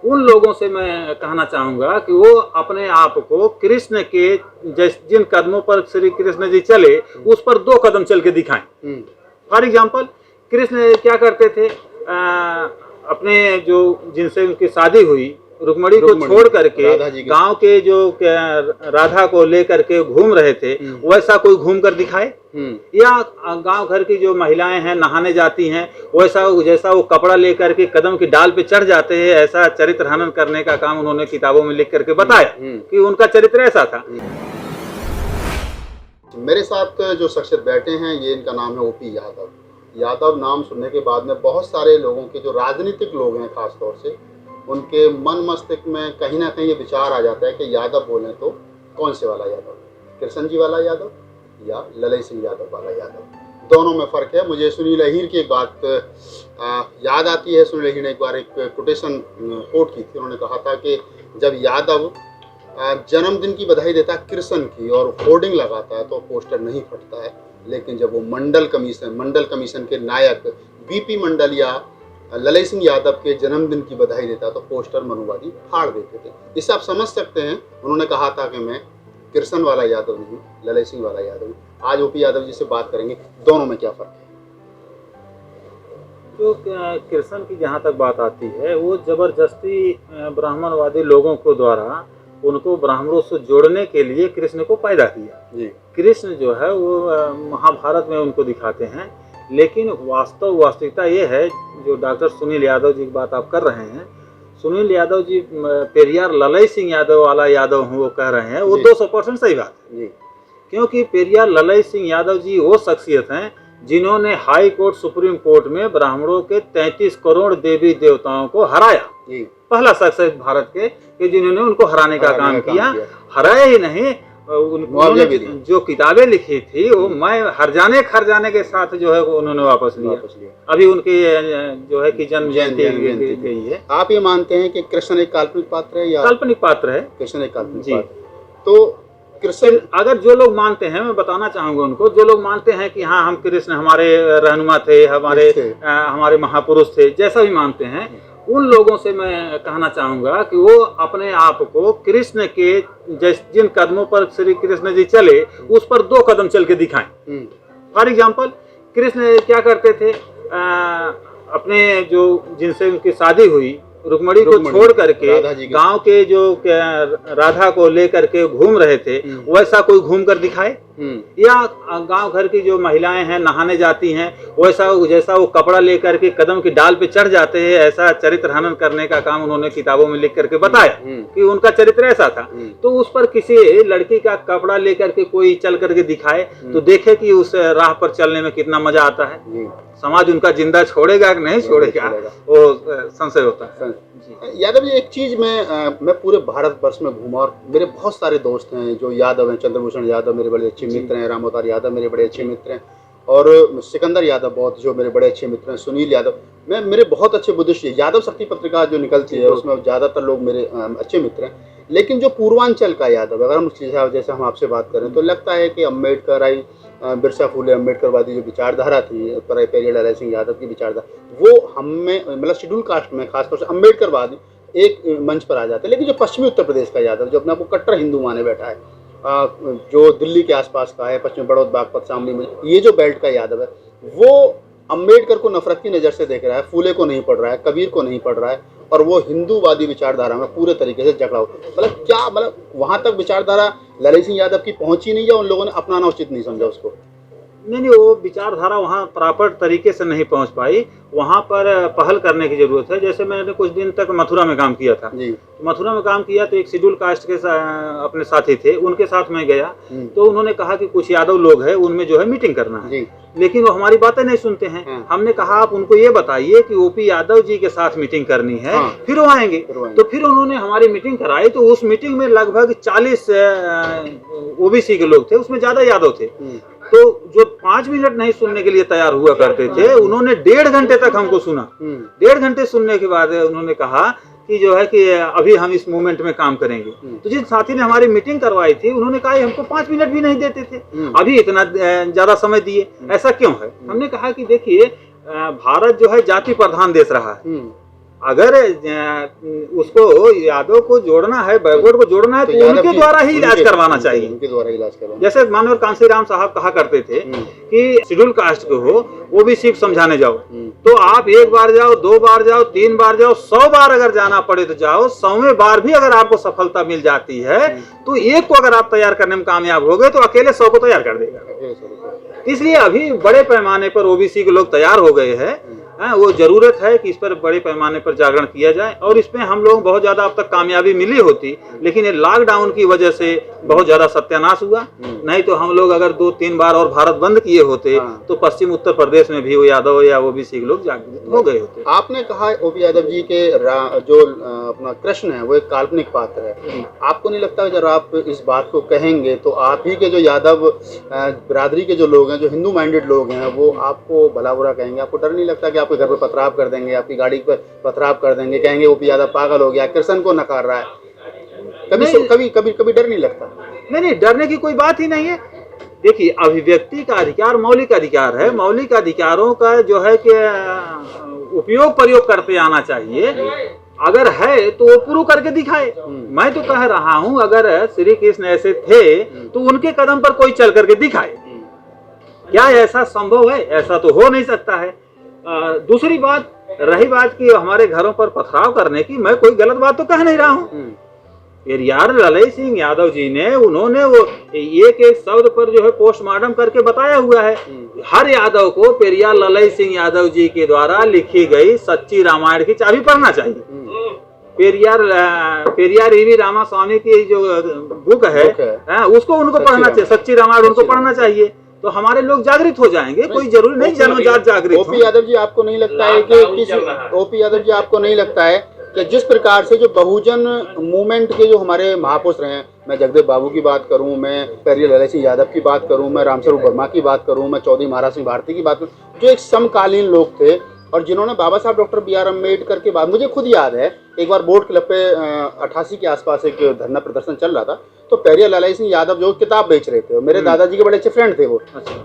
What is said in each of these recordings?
उन लोगों से मैं कहना चाहूँगा कि वो अपने आप को कृष्ण के जिन कदमों पर श्री कृष्ण जी चले उस पर 2 कदम चल के दिखाएं। फॉर एग्जाम्पल, कृष्ण क्या करते थे, अपने जो जिनसे उनकी शादी हुई रुक्मणी को छोड़ करके गांव के जो राधा को लेकर के घूम रहे थे, वैसा कोई घूम कर दिखाए? या गांव घर की जो महिलाएं हैं नहाने जाती हैं, वैसा जैसा वो कपड़ा लेकर के कदम की डाल पे चढ़ जाते हैं, ऐसा चरित्र हनन करने का काम उन्होंने किताबों में लिख करके बताया कि उनका चरित्र ऐसा था। मेरे साथ जो शख्सियत बैठे हैं ये इनका नाम है ओपी यादव। यादव नाम सुनने के बाद में बहुत सारे लोगों के जो राजनीतिक लोग हैं खास तौर से उनके मन मस्तिष्क में कहीं ना कहीं ये विचार आ जाता है कि यादव बोलें तो कौन से वाला यादव, कृष्ण जी वाला यादव या ललई सिंह यादव वाला यादव, दोनों में फ़र्क है। मुझे सुनील अहीर की एक बात याद आती है। सुनील अहीर ने एक बार एक कोटेशन कोट की थी, उन्होंने कहा था कि जब यादव जन्मदिन की बधाई देता है कृष्ण की और होर्डिंग लगाता है तो पोस्टर नहीं फटता है, लेकिन जब वो मंडल कमीशन के नायक बीपी मंडल या ललई सिंह यादव के जन्मदिन की बधाई देता तो पोस्टर मनुवादी फाड़ देते थे। इससे आप समझ सकते हैं उन्होंने कहा था कि मैं कृष्ण वाला यादव नहीं, ललई सिंह वाला यादव हूँ। आज ओपी यादव जी से बात करेंगे, दोनों में क्या फ़र्क है। जो कृष्ण की जहाँ तक बात आती है, वो जबरदस्ती ब्राह्मणवादी लोगों को द्वारा उनको ब्राह्मणों से जोड़ने के लिए कृष्ण को पैदा किया जी। कृष्ण जो है वो महाभारत में उनको दिखाते हैं, लेकिन वास्तविकता ये है, जो डॉक्टर सुनील यादव जी की बात आप कर रहे हैं, सुनील यादव जी पेरियार ललई सिंह यादव वाला यादव हूँ वो कह रहे हैं, वो 200% सही बात है जी। क्योंकि पेरियार ललई सिंह यादव जी वो शख्सियत हैं जिन्होंने हाई कोर्ट सुप्रीम कोर्ट में ब्राह्मणों के 33 करोड़ देवी देवताओं को हराया। पहला शख्स है भारत के कि जिन्होंने उनको हराने का काम किया। हराया ही नहीं, उन्होंने जो किताबें लिखी थी वो मैं हर जाने के साथ जो है वो उन्होंने वापस लिया। अभी उनकी जो है कि जन्म जयंती गई है। आप ये मानते हैं कि कृष्ण एक काल्पनिक पात्र है या काल्पनिक पात्र है? कृष्ण एक काल्पनिक पात्र। तो कृष्ण, अगर जो लोग मानते हैं, मैं बताना चाहूंगा उनको, जो लोग मानते हैं कि हाँ हम कृष्ण हमारे रहनुमा थे, हमारे महापुरुष थे, जैसा भी मानते हैं, उन लोगों से मैं कहना चाहूंगा कि वो अपने आप को कृष्ण के जिन कदमों पर श्री कृष्ण जी चले उस पर 2 कदम चल के दिखाएं। फॉर एग्जाम्पल, कृष्ण क्या करते थे, अपने जो जिनसे उनकी शादी हुई रुक्मणी को छोड़ करके गांव के जो राधा को लेकर के घूम रहे थे, वैसा कोई घूम कर दिखाए? या गांव घर की जो महिलाएं हैं नहाने जाती हैं, वैसा जैसा वो कपड़ा लेकर के कदम की डाल पे चढ़ जाते हैं, ऐसा चरित्र हनन करने का काम उन्होंने किताबों में लिख करके बताया कि उनका चरित्र ऐसा था। तो उस पर किसी लड़की का कपड़ा लेकर के कोई चल करके दिखाए तो देखे कि उस राह पर चलने में कितना मजा आता है। समाज उनका जिंदा छोड़ेगा कि नहीं छोड़ेगा, वो संशय होता है। यादव जी, एक चीज मैं पूरे भारत वर्ष में घूमा और मेरे बहुत सारे दोस्त हैं जो यादव हैं। चंद्रभूषण यादव मेरे बड़े अच्छे मित्र हैं, राम अवतार यादव मेरे बड़े अच्छे मित्र हैं, और सिकंदर यादव बहुत जो मेरे बड़े अच्छे मित्र हैं, सुनील यादव मेरे बहुत अच्छे बुद्धिस्ट। यादव शक्ति पत्रिका जो निकलती है उसमें ज़्यादातर लोग मेरे अच्छे मित्र हैं। लेकिन जो पूर्वांचल का यादव, अगर हम जैसे हम आपसे बात करें तो लगता है कि अम्बेडकर बिरसा फुले अम्बेडकरवादी जो विचारधारा थी, पेरियार ललई सिंह यादव की विचारधारा, वो हमें मतलब शेड्यूल कास्ट में खासतौर से अम्बेडकरवादी एक मंच पर आ जाते हैं। लेकिन जो पश्चिमी उत्तर प्रदेश का यादव जो अपने आप को कट्टर हिंदू माने बैठा है, जो दिल्ली के आसपास का है, पश्चिम बड़ौद बागपत शामली में, ये जो बेल्ट का यादव है, वो अम्बेडकर को नफरत की नज़र से देख रहा है, फूले को नहीं पढ़ रहा है, कबीर को नहीं पढ़ रहा है, और वो हिंदूवादी विचारधारा में पूरे तरीके से जकड़ा हो। मतलब वहाँ तक विचारधारा ललई सिंह यादव की पहुँची नहीं, या उन लोगों ने अपनाना उचित नहीं समझा उसको? नहीं, वो विचारधारा वहाँ प्रॉपर तरीके से नहीं पहुँच पाई। वहाँ पर पहल करने की जरूरत है। जैसे मैंने कुछ दिन तक मथुरा में काम किया था जी। मथुरा में काम किया तो एक शेड्यूल कास्ट के अपने साथी थे, उनके साथ मैं गया तो उन्होंने कहा कि कुछ यादव लोग हैं, उनमें जो है मीटिंग करना है, लेकिन वो हमारी बातें नहीं सुनते हैं। हमने कहा आप उनको ये बताइए कि ओपी यादव जी के साथ मीटिंग करनी है, फिर वो आएंगे। तो फिर उन्होंने हमारी मीटिंग कराई, तो उस मीटिंग में लगभग 40 ओबीसी के लोग थे, उसमें ज्यादा यादव थे। तो जो 5 मिनट नहीं सुनने के लिए तैयार हुआ करते थे, उन्होंने 1.5 घंटे तक हमको सुना। 1.5 घंटे सुनने के बाद उन्होंने कहा कि जो है कि अभी हम इस मूवमेंट में काम करेंगे। तो जिस साथी ने हमारी मीटिंग करवाई थी उन्होंने कहा हमको 5 मिनट भी नहीं देते थे, अभी इतना ज्यादा समय दिए, ऐसा क्यों है? हमने कहा कि देखिए भारत जो है जाति प्रधान देश रहा है, अगर उसको यादव को जोड़ना है, बैकवर्ड को जोड़ना है, तो उनके द्वारा ही इलाज करवाना चाहिए। उनके द्वारा इलाज करवाना। जैसे मानवर कांसीराम साहब कहा करते थे कि शेड्यूल कास्ट को हो ओबीसी को समझाने जाओ, तो आप एक बार जाओ, 2 बार जाओ, 3 बार जाओ, 100 बार अगर जाना पड़े तो जाओ। 100वें बार भी अगर आपको सफलता मिल जाती है तो एक को अगर आप तैयार करने में कामयाब हो गए तो अकेले 100 को तैयार कर देगा। इसलिए अभी बड़े पैमाने पर ओबीसी के लोग तैयार हो गए हैं। वो जरूरत है कि इस पर बड़े पैमाने पर जागरण किया जाए, और इसमें हम लोग बहुत ज्यादा अब तक कामयाबी मिली होती, लेकिन ये लॉकडाउन की वजह से बहुत ज्यादा सत्यानाश हुआ। नहीं तो हम लोग अगर 2-3 बार और भारत बंद किए होते तो पश्चिम उत्तर प्रदेश में भी वो यादव या ओबीसी के लोग जागृत हो गए होते। आपने कहा ओपी यादव जी के जो अपना कृष्ण है वो एक काल्पनिक पात्र है। आपको नहीं लगता जब आप इस बात को कहेंगे तो आप ही के जो यादव बिरादरी के जो लोग हैं, जो हिंदू माइंडेड लोग हैं, वो आपको भला बुरा कहेंगे? आपको डर नहीं लगता कि आपके घर पर पथराव कर देंगे, आपकी गाड़ी पर पथराव कर देंगे, कहेंगे ओपी यादव पागल हो गया, कृष्ण को नकार रहा है? कभी डर नहीं लगता? नहीं, डरने की कोई बात ही नहीं है। देखिए, अभिव्यक्ति का अधिकार मौलिक अधिकार है। मौलिक अधिकारों का जो है कि उपयोग प्रयोग करते आना चाहिए। अगर है तो वो प्रूव करके दिखाए। मैं तो कह रहा हूं अगर श्री कृष्ण ऐसे थे तो उनके कदम पर कोई चल करके दिखाए। क्या ऐसा संभव है? ऐसा तो हो नहीं सकता है। दूसरी बात, रही बात की हमारे घरों पर पथराव करने की, मैं कोई गलत बात तो कह नहीं रहा हूं। पेरियार ललई सिंह यादव जी ने, उन्होंने वो एक शब्द पर जो है पोस्टमार्टम करके बताया हुआ है। हर यादव को पेरियार ललई सिंह यादव जी के द्वारा लिखी गई सच्ची रामायण की चाबी पढ़ना चाहिए। पेरियार ईवी रामास्वामी की जो बुक है उसको उनको पढ़ना चाहिए, सच्ची रामायण उनको पढ़ना चाहिए। तो हमारे लोग जागृत हो जाएंगे। कोई जरूरी नहीं जन्मजात जागृत। ओपी यादव जी, आपको नहीं लगता है कि ओपी यादव जी, आपको नहीं लगता है कि जिस प्रकार से जो बहुजन मूवमेंट के जो हमारे महापुरुष रहे हैं, मैं जगदेव बाबू की बात करूं, मैं पेरियार ललई सिंह यादव की बात करूं, मैं रामस्वरूप वर्मा की बात करूं, मैं चौधरी महाराज सिंह भारती की बात करूं, जो एक समकालीन लोग थे और जिन्होंने बाबा साहब डॉक्टर BR अम्बेडकर के बाद, मुझे खुद याद है एक बार बोट क्लब पे 88 के आसपास एक धरना प्रदर्शन चल रहा था, तो पेरियार ललई सिंह यादव जो किताब बेच रहे थे, मेरे दादाजी के बड़े अच्छे फ्रेंड थे वो।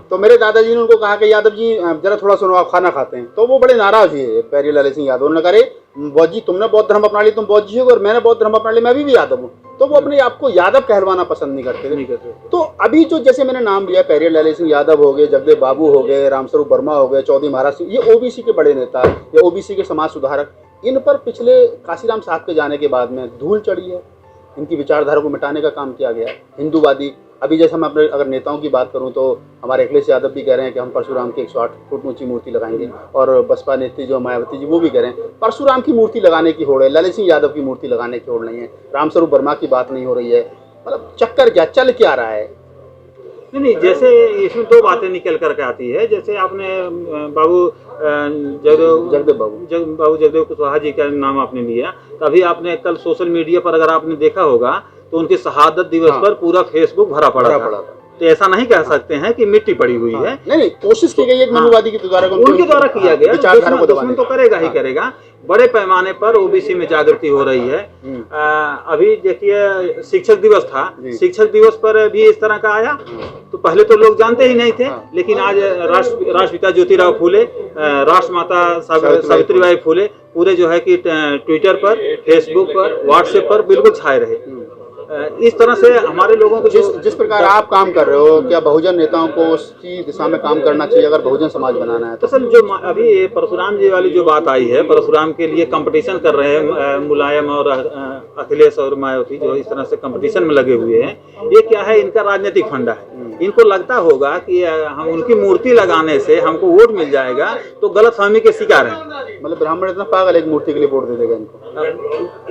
तो मेरे दादाजी ने उनको कहा कि यादव जी जरा थोड़ा सुनो, आप खाना खाते हैं। तो वो बड़े नाराज हुए पेरियार ललई सिंह यादव। उन्होंने कहा, बौद्ध जी तुमने बौद्ध धर्म अपना ली, तुम बौद्ध जी हो, और मैंने बौद्ध धर्म अपना लिया, मैं भी यादव हूँ। तो वो अपने आप को यादव कहलवाना पसंद नहीं करते। तो अभी जो जैसे मैंने नाम लिया, पेरियार ललई सिंह यादव हो गए, जगदेव बाबू हो गए, रामस्वरूप वर्मा हो गए, चौधरी महाराज सिंह, ये ओबीसी के बड़े नेता या ओबीसी के समाज सुधारक, इन पर पिछले काशीराम साहब के जाने के बाद में धूल चढ़ी है। इनकी विचारधारा को मिटाने का काम किया गया है। हिंदूवादी, अभी जैसे हम अपने अगर नेताओं की बात करूं तो हमारे अखिलेश यादव भी कह रहे हैं कि हम परशुराम की 108 फुट ऊंची मूर्ति लगाएंगे, और बसपा नेत्री जो मायावती जी वो भी कह रहे हैं परशुराम की मूर्ति लगाने की होड़ है, ललई सिंह यादव की मूर्ति लगाने की होड़ नहीं है, रामस्वरूप वर्मा की बात नहीं हो रही है। मतलब चक्कर क्या चल क्या रहा है? नहीं, जैसे इसमें 2 बातें निकल करके आती है। जैसे आपने बाबू जगदेव कुशवाहा जी का नाम आपने लिया, तभी आपने कल सोशल मीडिया पर अगर आपने देखा होगा तो उनके शहादत दिवस पर पूरा फेसबुक भरा पड़ा था। तो ऐसा नहीं कह सकते हैं कि मिट्टी पड़ी हुई है। नहीं, कोशिश की गई एक मनुवादी के द्वारा, उनके द्वारा किया गया। दुश्मन तो करेगा ही करेगा। बड़े पैमाने पर ओबीसी में जागृति हो रही है। अभी देखिए शिक्षक दिवस था, शिक्षक दिवस पर भी इस तरह का आया। तो पहले तो लोग जानते ही नहीं थे, लेकिन आज राष्ट्रपिता ज्योतिराव फूले, राष्ट्रमाता सावित्रीबाई फूले पूरे जो है कि ट्विटर पर, फेसबुक पर, व्हाट्सएप पर बिल्कुल छाए रहे। इस तरह से हमारे लोगों को जिस प्रकार आप काम कर रहे हो, क्या बहुजन नेताओं को उसकी दिशा में काम करना चाहिए अगर बहुजन समाज बनाना है? तो सर, जो अभी परशुराम जी वाली जो बात आई है, परशुराम के लिए कंपटीशन कर रहे हैं मुलायम और अखिलेश और मायावती, जो इस तरह से कंपटीशन में लगे हुए हैं, ये क्या है? इनका राजनीतिक फंडा है। इनको लगता होगा कि हम उनकी मूर्ति लगाने से हमको वोट मिल जाएगा, तो गलतफहमी के शिकार हैं। मतलब ब्राह्मण इतना पागल एक मूर्ति के लिए वोट दे देगा इनको?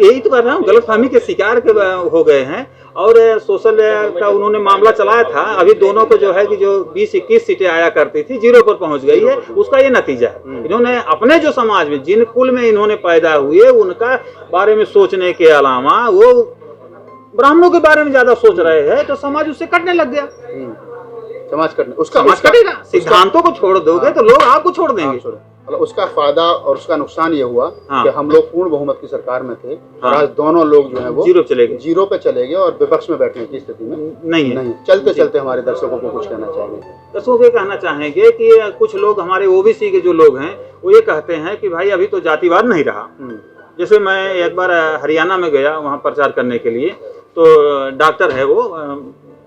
यही तो कर रहा हूँ, गलतफहमी के शिकार हो गए हैं। और सोशल का उन्होंने मामला चलाया था। अभी दोनों को जो है कि जो 20-21 सीटें आया करती थी 0 पर पहुंच गई है। उसका ये नतीजा है। इन्होंने अपने जो समाज में जिन कुल में इन्होंने पैदा हुए उनका बारे में सोचने के अलावा वो ब्राह्मणों के बारे में ज्यादा सोच रहे हैं, तो समाज उससे कटने लग गया। समाज कटेगा। सिद्धांतों को छोड़ दोगे तो लोग आपको छोड़ देंगे। मतलब उसका फायदा और उसका नुकसान ये हुआ कि हम लोग पूर्ण बहुमत की सरकार में थे, आज दोनों लोग जो है वो 0 पे चले गए और विपक्ष में बैठने की स्थिति में नहीं। चलते हमारे दर्शकों को कुछ कहना चाहेंगे? दर्शकों को कहना चाहेंगे कि कुछ लोग हमारे ओबीसी के जो लोग हैं वो ये कहते हैं कि भाई अभी तो जातिवाद नहीं रहा, जैसे मैं एक बार हरियाणा में गया वहाँ प्रचार करने के लिए, तो डॉक्टर है वो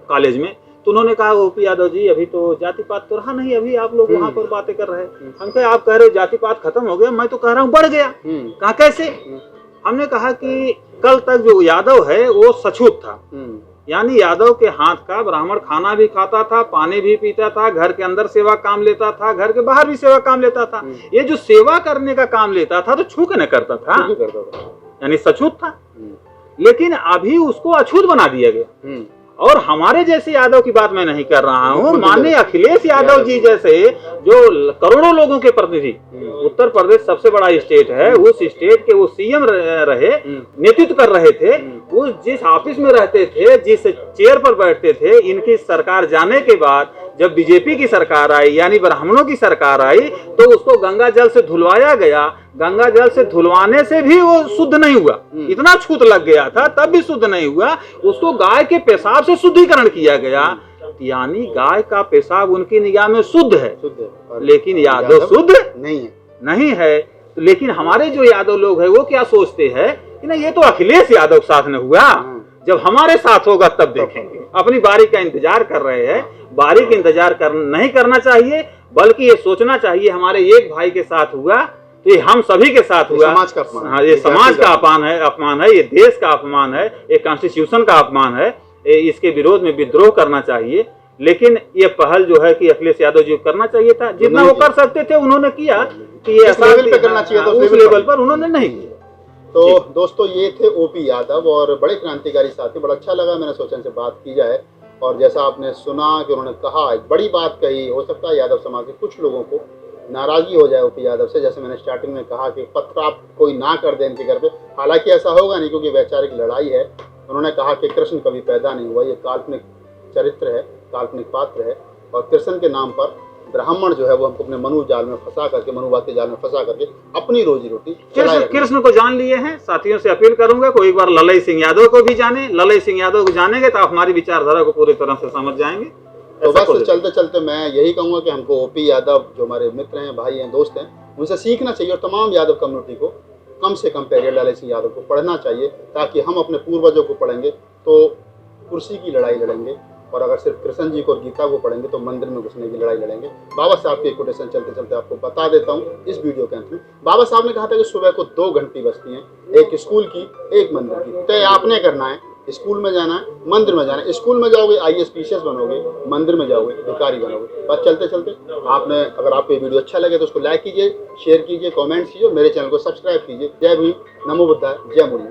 कॉलेज में, तो उन्होंने कहा ओपी यादव जी अभी तो जाति पात तो रहा नहीं, अभी आप लोग वहाँ पर बातें कर रहे हैं। हम कहे आप कह रहे हो जाति पात खत्म हो गया, मैं तो कह रहा हूँ बढ़ गया। कहा कैसे? हमने कहा कि कल तक जो यादव है वो सछूत था, यानी यादव के हाथ का ब्राह्मण खाना भी खाता था, पानी भी पीता था, घर के अंदर सेवा काम लेता था, घर के बाहर भी सेवा काम लेता था। ये जो सेवा करने का काम लेता था तो छू के न करता था, यानी सछूत था। लेकिन अभी उसको अछूत बना दिया गया। और हमारे जैसे यादव की बात मैं नहीं कर रहा हूँ, माननीय अखिलेश यादव जी जैसे जो करोड़ों लोगों के प्रतिनिधि, उत्तर प्रदेश सबसे बड़ा स्टेट है, उस स्टेट के वो सीएम रहे, नेतृत्व कर रहे थे, वो जिस ऑफिस में रहते थे, जिस चेयर पर बैठते थे, इनकी सरकार जाने के बाद जब बीजेपी की सरकार आई, यानी ब्राह्मणों की सरकार आई, तो उसको गंगा जल से धुलवाया गया। गंगा जल से धुलवाने से भी वो शुद्ध नहीं हुआ, इतना छूत लग गया था तब भी शुद्ध नहीं हुआ। उसको गाय के पेशाब से शुद्धिकरण किया गया, यानी गाय का पेशाब उनकी निगाह में शुद्ध है, लेकिन यादव शुद्ध नहीं है। लेकिन हमारे जो यादव लोग हैं वो क्या सोचते हैं कि ना ये तो अखिलेश यादव के साथ में हुआ, जब हमारे साथ होगा तब देखेंगे। अपनी बारी का इंतजार कर रहे हैं। बारी का इंतजार नहीं करना चाहिए, बल्कि ये सोचना चाहिए हमारे एक भाई के साथ हुआ तो ये हम सभी के साथ हुआ। समाज का अपमान, हाँ, ये समाज का अपमान है, ये देश का अपमान है, ये कॉन्स्टिट्यूशन का अपमान है। इसके विरोध में विद्रोह करना चाहिए। लेकिन ये पहल जो है कि अखिलेश यादव जी को करना चाहिए था, जितना वो कर सकते थे उन्होंने किया, कि ये लेवल पे करना चाहिए था, उस लेवल पर उन्होंने नहीं किया। तो दोस्तों ये थे ओपी यादव और बड़े क्रांतिकारी साथी। बड़ा अच्छा लगा, मैंने सोचा इनसे बात की जाए। और जैसा आपने सुना कि उन्होंने कहा, एक बड़ी बात कही, हो सकता है यादव समाज के कुछ लोगों को नाराजगी हो जाए ओपी यादव से। जैसे मैंने स्टार्टिंग में कहा कि पत्र आप कोई ना कर दें इनके घर पे, हालांकि ऐसा होगा नहीं क्योंकि वैचारिक लड़ाई है। उन्होंने कहा कि कृष्ण कभी पैदा नहीं हुआ, ये काल्पनिक चरित्र है, काल्पनिक पात्र है, और कृष्ण के नाम पर ब्राह्मण जो है वो हमको अपने मनु जाल में फंसा करके, मनुवाद के जाल में फंसा करके अपनी रोजी रोटी कृष्ण को जान लिए हैं। साथियों से अपील करूंगा कोई एक बार ललई सिंह यादव को भी जाने। ललई सिंह यादव को जानेंगे तो आप हमारी विचारधारा को पूरी तरह से समझ जाएंगे। तो बस चलते चलते मैं यही कहूँगा कि हमको ओपी यादव जो हमारे मित्र हैं, भाई हैं, दोस्त हैं, उनसे सीखना चाहिए और तमाम यादव कम्युनिटी को कम से कम पहले ललई सिंह यादव को पढ़ना चाहिए, ताकि हम अपने पूर्वजों को पढ़ेंगे तो कुर्सी की लड़ाई लड़ेंगे, और अगर सिर्फ कृष्ण जी को और गीता को पढ़ेंगे तो मंदिर में घुसने की लड़ाई लड़ेंगे। बाबा साहब की कोटेशन चलते चलते आपको बता देता हूँ इस वीडियो के अंत में। बाबा साहब ने कहा था कि सुबह को 2 घंटी बजती हैं, एक स्कूल की, एक मंदिर की। तय आपने करना है, स्कूल में जाना है, मंदिर में जाना है। स्कूल में जाओगे IAS PCS बनोगे, मंदिर में जाओगे भिखारी बनोगे। बस चलते चलते आपने, अगर आपको ये वीडियो अच्छा लगे तो उसको लाइक कीजिए, शेयर कीजिए, कमेंट कीजिए, मेरे चैनल को सब्सक्राइब कीजिए। जय भीम, नमो बुद्धाय, जय मुरली।